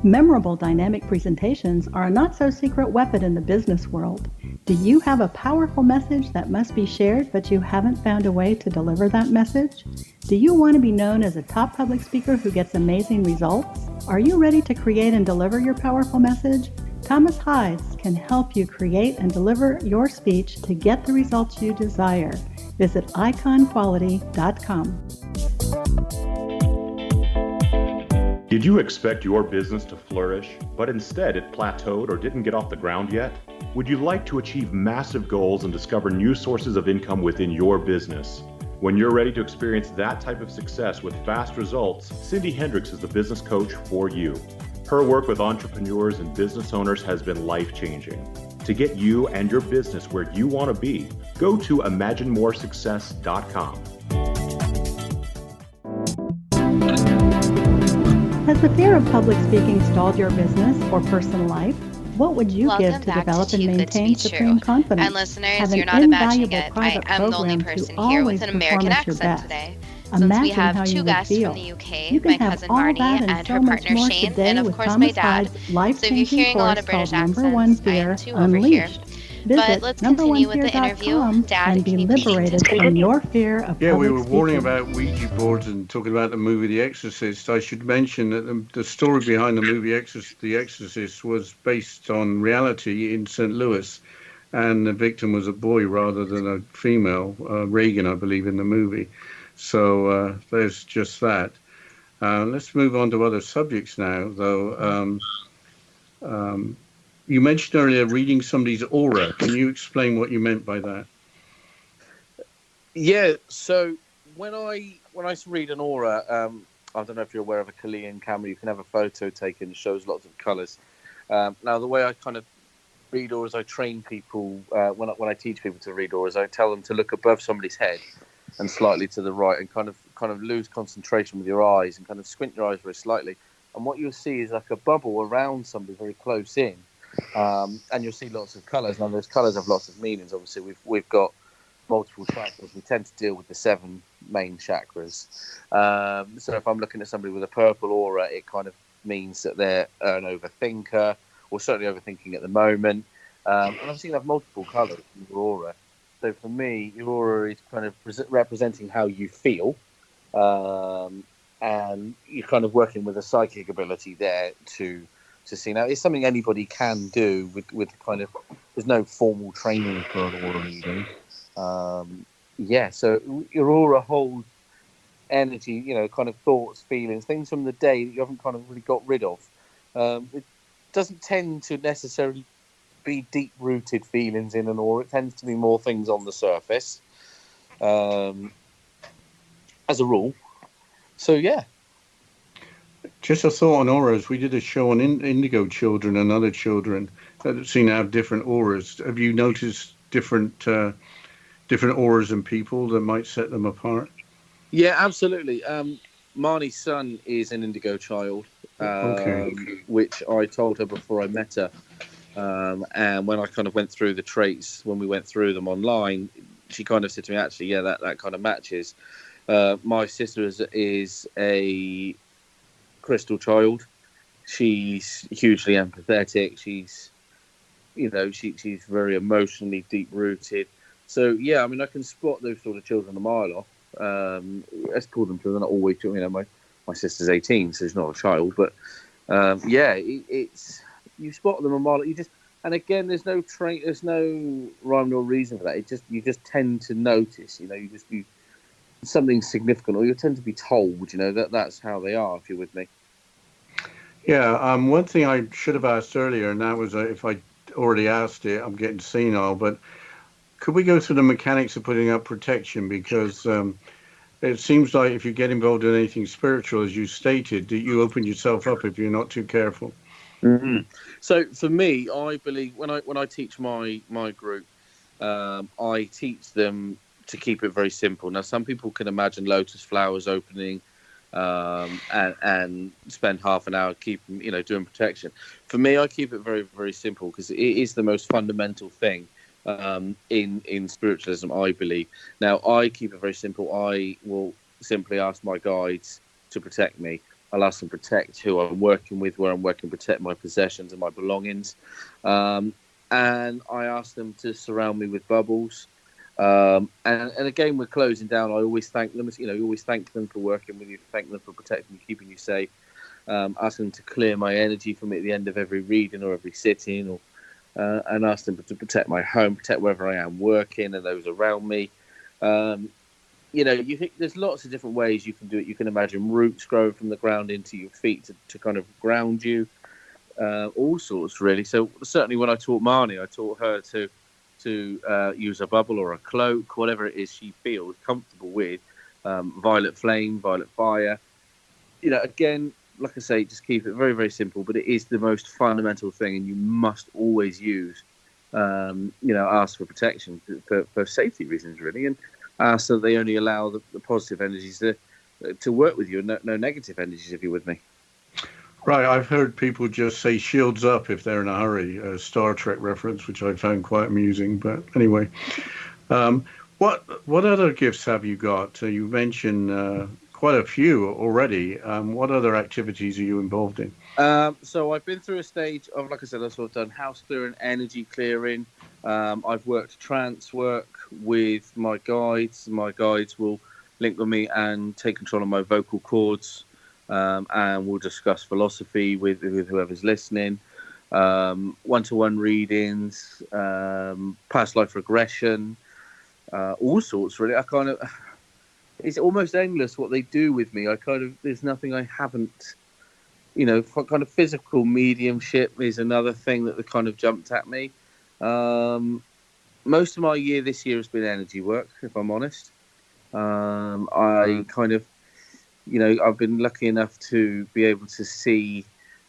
Speaker 11: Memorable dynamic presentations are a not-so-secret weapon in the business world. Do you have a powerful message that must be shared, but you haven't found a way to deliver that message? Do you want to be known as a top public speaker who gets amazing results? Are you ready to create and deliver your powerful message? Thomas Hides can help you create and deliver your speech to get the results you desire. Visit iconquality.com.
Speaker 12: Did you expect your business to flourish, but instead it plateaued or didn't get off the ground yet? Would you like to achieve massive goals and discover new sources of income within your business? When you're ready to experience that type of success with fast results, Cindy Hendricks is the business coach for you. Her work with entrepreneurs and business owners has been life-changing. To get you and your business where you want to be, go to imaginemoresuccess.com.
Speaker 11: Has the fear of public speaking stalled your business or personal life? What would you
Speaker 2: Welcome
Speaker 11: give to
Speaker 2: back
Speaker 11: develop
Speaker 2: to
Speaker 11: and
Speaker 2: Too Good to
Speaker 11: maintain
Speaker 2: Be
Speaker 11: supreme
Speaker 2: True.
Speaker 11: confidence?
Speaker 2: And listeners,
Speaker 11: Have an
Speaker 2: you're not imagining
Speaker 11: invaluable
Speaker 2: it. I
Speaker 11: private
Speaker 2: am the only
Speaker 11: program to
Speaker 2: person here with
Speaker 11: always
Speaker 2: an American
Speaker 11: perform at your
Speaker 2: accent
Speaker 11: best.
Speaker 2: today. Since we
Speaker 11: Imagine how
Speaker 2: have
Speaker 11: you
Speaker 2: two
Speaker 11: would
Speaker 2: guests
Speaker 11: feel.
Speaker 2: from the UK,
Speaker 11: You can
Speaker 2: my
Speaker 11: have
Speaker 2: cousin
Speaker 11: all
Speaker 2: Marnie
Speaker 11: that
Speaker 2: and
Speaker 11: so
Speaker 2: her
Speaker 11: much
Speaker 2: partner
Speaker 11: more
Speaker 2: Shane,
Speaker 11: today
Speaker 2: and of
Speaker 11: with
Speaker 2: course
Speaker 11: Thomas
Speaker 2: my dad.
Speaker 11: Hyde's
Speaker 2: So if you're
Speaker 11: life-changing
Speaker 2: hearing a lot of
Speaker 11: course
Speaker 2: British
Speaker 11: called Number One
Speaker 2: accents, I
Speaker 11: Fear
Speaker 2: am too over here.
Speaker 11: Unleashed.
Speaker 2: But
Speaker 11: Visit
Speaker 2: let's continue with the interview.
Speaker 11: numberonefear.com
Speaker 2: Dad,
Speaker 11: and be
Speaker 2: can you please
Speaker 11: liberated from
Speaker 2: continue?
Speaker 11: your fear of
Speaker 3: Yeah, we
Speaker 11: public
Speaker 3: were warning
Speaker 11: speaking.
Speaker 3: about Ouija boards and talking about the movie The Exorcist. I should mention that the story behind the movie The Exorcist was based on reality in St. Louis, and the victim was a boy rather than a female, Reagan, I believe, in the movie. So there's just that. Let's move on to other subjects now, though. You mentioned earlier reading somebody's aura. Can you explain what you meant by that?
Speaker 4: Yeah, so when I read an aura, I don't know if you're aware of a Chilean camera. You can have a photo taken that shows lots of colours. Now, the way I kind of read auras, I train people when I teach people to read auras. I tell them to look above somebody's head and slightly to the right, and kind of lose concentration with your eyes and kind of squint your eyes very slightly. And what you'll see is like a bubble around somebody very close in, and you'll see lots of colours. Now, those colours have lots of meanings. Obviously, we've got multiple chakras. We tend to deal with the 7 main chakras. So if I'm looking at somebody with a purple aura, it kind of means that they're an overthinker, or certainly overthinking at the moment. And obviously you have multiple colours in your aura. So for me, your aura is kind of representing how you feel. And you're kind of working with a psychic ability there to see. Now, it's something anybody can do with kind of, there's no formal training for an aura reading. So your aura holds energy, kind of thoughts, feelings, things from the day that you haven't kind of really got rid of. It doesn't tend to necessarily be deep-rooted feelings in an aura. It tends to be more things on the surface, as a rule. So, yeah.
Speaker 3: Just a thought on auras. We did a show on indigo children and other children that seem to have different auras. Have you noticed different different auras in people that might set them apart?
Speaker 4: Yeah, absolutely. Marnie's son is an indigo child, which I told her before I met her. And when I kind of went through the traits, when we went through them online, she kind of said to me, actually, yeah, that kind of matches. My sister is a crystal child. She's hugely empathetic. She's very emotionally deep rooted. So yeah, I mean, I can spot those sort of children a mile off. Let's call them children. Not always, my sister's 18, so she's not a child. But it's you spot them a mile. And again, there's no rhyme nor reason for that. You just tend to notice. You something significant, or you tend to be told. That's how they are. If you're with me.
Speaker 3: Yeah. One thing I should have asked earlier, and that was if I already asked it, I'm getting senile, but could we go through the mechanics of putting up protection? Because it seems like if you get involved in anything spiritual, as you stated, that you open yourself up if you're not too careful.
Speaker 4: Mm-hmm. So for me, I believe when I teach my group, I teach them to keep it very simple. Now, some people can imagine lotus flowers opening and spend half an hour doing protection. For me, I keep it very, very simple because it is the most fundamental thing in spiritualism, I believe. Now, I keep it very simple. I will simply ask my guides to protect me. I'll ask them to protect who I'm working with, where I'm working, protect my possessions and my belongings. And I ask them to surround me with bubbles. And again, we're closing down. I always thank them. You always thank them for working with you, thank them for protecting you, keeping you safe. Ask them to clear my energy from me at the end of every reading or every sitting, and ask them to protect my home, protect wherever I am working and those around me. You think there's lots of different ways you can do it. You can imagine roots growing from the ground into your feet to kind of ground you. All sorts, really. So certainly when I taught Marnie, I taught her to use a bubble or a cloak, whatever it is she feels comfortable with. Violet flame, violet fire. Again, like I say, just keep it very, very simple, but it is the most fundamental thing, and you must always use, ask for protection for safety reasons, really, and ask that they only allow the positive energies to work with you, and no negative energies, if you're with me.
Speaker 3: Right, I've heard people just say shields up if they're in a hurry, a Star Trek reference, which I found quite amusing. But anyway, what other gifts have you got? You mentioned quite a few already. What other activities are you involved in?
Speaker 4: So I've been through a stage of, like I said, I've sort of done house clearing, energy clearing. I've worked trance work with my guides. My guides will link with me and take control of my vocal cords. And we'll discuss philosophy with whoever's listening, one-to-one readings, past life regression, all sorts, really. It's almost endless what they do with me. There's nothing I haven't, kind of physical mediumship is another thing that kind of jumped at me. Most of my year this year has been energy work, if I'm honest. I kind of, I've been lucky enough to be able to see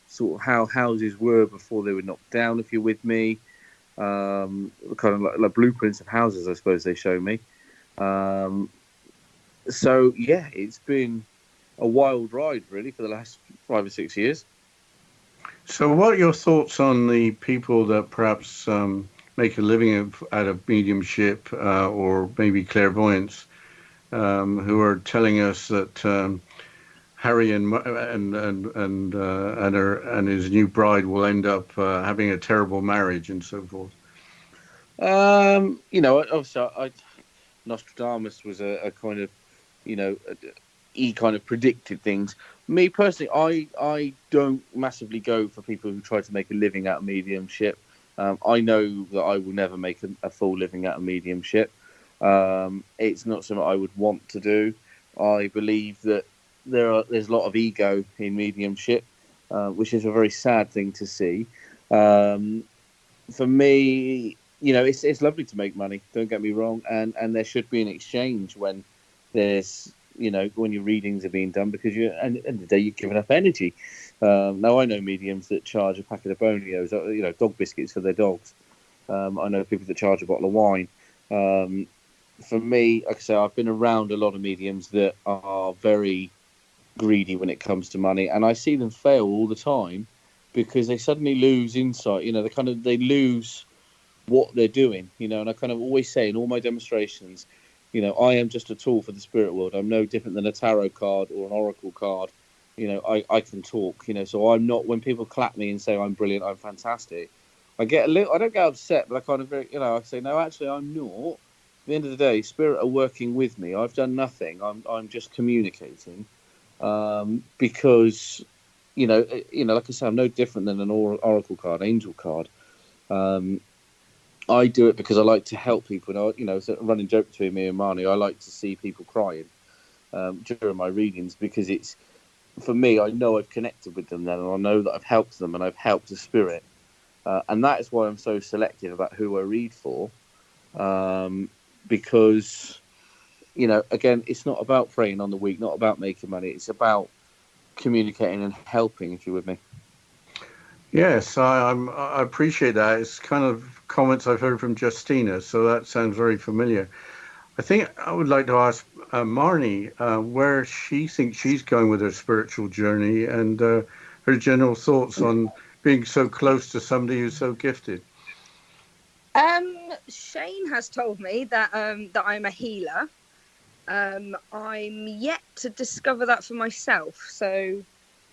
Speaker 4: sort of how houses were before they were knocked down, if you're with me. Kind of like blueprints of houses, I suppose they show me. So, yeah, it's been a wild ride, really, for the last 5 or 6 years.
Speaker 3: So what are your thoughts on the people that perhaps make a living out of mediumship or maybe clairvoyance, who are telling us that Harry and his new bride will end up having a terrible marriage and so forth?
Speaker 4: Obviously, Nostradamus was a kind of, he kind of predicted things. Me personally, I don't massively go for people who try to make a living out of mediumship. I know that I will never make a full living out of mediumship. It's not something I would want to do. I believe that there's a lot of ego in mediumship, which is a very sad thing to see. For me, it's lovely to make money. Don't get me wrong, and there should be an exchange when there's when your readings are being done, because at the end of the day you're giving up energy. Now I know mediums that charge a packet of Bonios, dog biscuits for their dogs. I know people that charge a bottle of wine. for me, like I say, I've been around a lot of mediums that are very greedy when it comes to money, and I see them fail all the time because they suddenly lose insight. They lose what they're doing. And I kind of always say in all my demonstrations, I am just a tool for the spirit world. I'm no different than a tarot card or an oracle card. I can talk. So I'm not. When people clap me and say I'm brilliant, I'm fantastic, I get a little. I don't get upset, but I kind of I say no. Actually, I'm not. At the end of the day, spirit are working with me. I've done nothing. I'm just communicating, because like I say, I'm no different than an oracle card, angel card. I do it because I like to help people. It's a running joke between me and Marnie. I like to see people crying during my readings because it's, for me, I know I've connected with them then, and I know that I've helped them and I've helped the spirit. And that is why I'm so selective about who I read for, because, again, it's not about preying on the weak, not about making money. It's about communicating and helping, if you're with me.
Speaker 3: Yes, I appreciate that. It's kind of comments I've heard from Justina, so that sounds very familiar. I think I would like to ask Marnie where she thinks she's going with her spiritual journey and her general thoughts on being so close to somebody who's so gifted.
Speaker 5: Shane has told me that I'm a healer. I'm yet to discover that for myself. So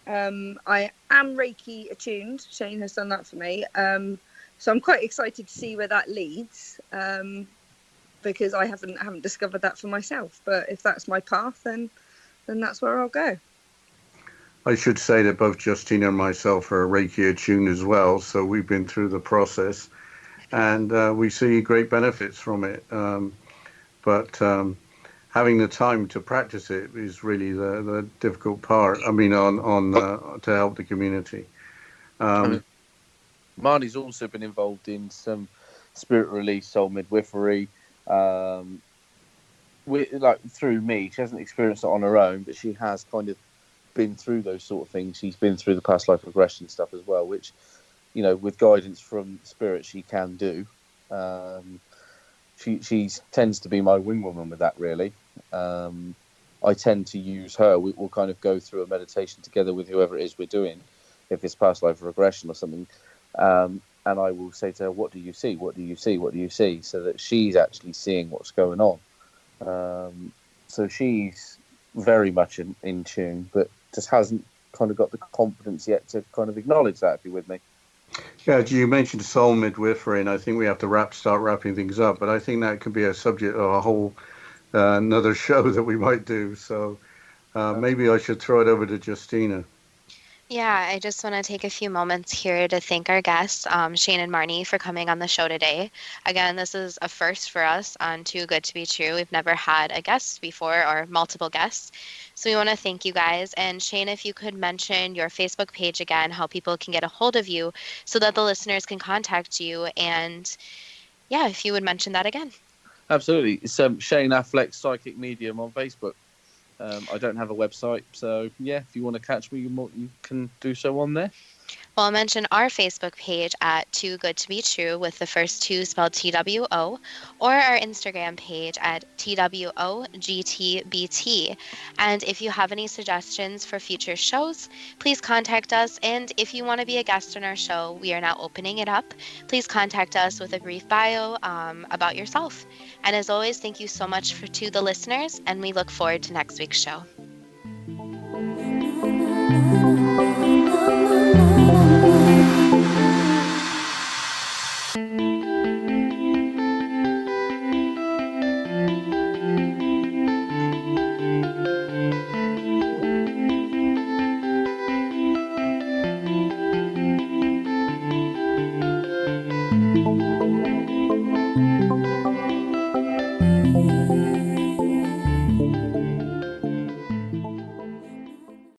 Speaker 5: I am Reiki attuned. Shane has done that for me. So I'm quite excited to see where that leads. Because I haven't discovered that for myself. But if that's my path, then that's where I'll go.
Speaker 3: I should say that both Justina and myself are Reiki attuned as well, so we've been through the process, and we see great benefits from it. But having the time to practice it is really the difficult part. I mean, to help the community.
Speaker 4: Marnie's also been involved in some spirit release, soul midwifery. Through me, she hasn't experienced it on her own, but she has kind of been through those sort of things. She's been through the past life regression stuff as well, which, with guidance from spirit, she can do. She tends to be my wing woman with that, really. I tend to use her. We'll kind of go through a meditation together with whoever it is we're doing, if it's past life regression or something. And I will say to her, what do you see? What do you see? What do you see? So that she's actually seeing what's going on. So she's very much in tune, but just hasn't kind of got the confidence yet to kind of acknowledge that, if you're with me.
Speaker 3: Yeah, you mentioned soul midwifery, and I think we have to start wrapping things up, but I think that could be a subject of a whole another show that we might do. So maybe I should throw it over to Justina.
Speaker 2: Yeah, I just want to take a few moments here to thank our guests, Shane and Marnie, for coming on the show today. Again, this is a first for us on Too Good to Be True. We've never had a guest before or multiple guests. So we want to thank you guys. And Shane, if you could mention your Facebook page again, how people can get a hold of you so that the listeners can contact you. And yeah, if you would mention that again.
Speaker 4: Absolutely. It's Shane Affleck, Psychic Medium on Facebook. I don't have a website, so yeah, if you want to catch me, you can do so on there.
Speaker 2: Well, I'll mention our Facebook page at Too Good to Be True with the first two spelled TWO, or our Instagram page at TWOGTBT. And if you have any suggestions for future shows, please contact us. And if you want to be a guest on our show, we are now opening it up. Please contact us with a brief bio about yourself. And as always, thank you so much to the listeners, and we look forward to next week's show.